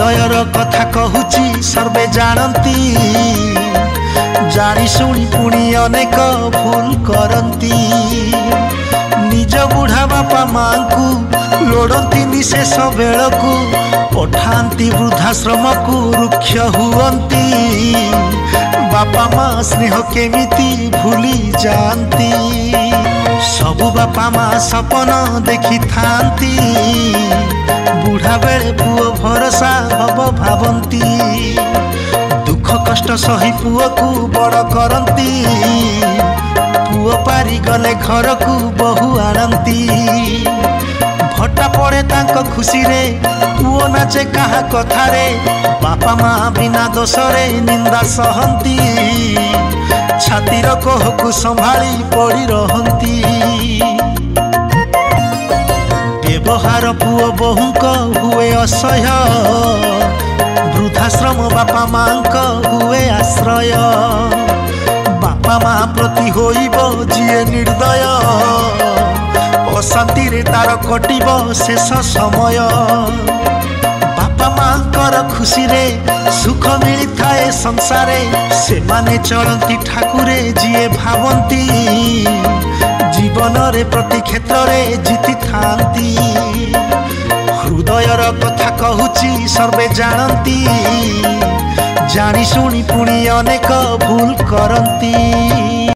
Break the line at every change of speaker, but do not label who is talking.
हृदयर कथा कहूची सर्वे जानती जानी शुणी पुणी अनेक भूल करती निज बुढ़ा बापा माँ को लोड़ती निशेष बेल को पठाती वृद्धाश्रम को रुक्ष हुअंती बापा माँ स्नेह केमिति भूली जानती सबु बापा माँ सपन देखी थांती बुढ़ा बेले पुओ भरोसा हब भावंती दुख कष्ट सही पुओ को बड़ करती पुओ पारी गले घर को बहु आनती भट्टा पड़े तांको खुशी रे पुओ नाचे कहा कथारे बापा माँ बिना दोषरे निंदा सहंती छातीर कोह को संभाली पड़ी रहंती व्यवहार पुओ बहुक हुए असह्य वृद्धाश्रम बापा माँ हुए आश्रय बापा माँ प्रति होइब जिए निर्दय अशांति रे तार कटिब शेष समय बापा माँकर खुशी रे सुख मिली थाए संसारे से माने चलती ठाकुरे जिए भावंती जीवन रे प्रति क्षेत्र रे जीति थांती हृदयर कथा कहूची सर्वे जानती जानी शुणी पुणी अनेक भूल करती।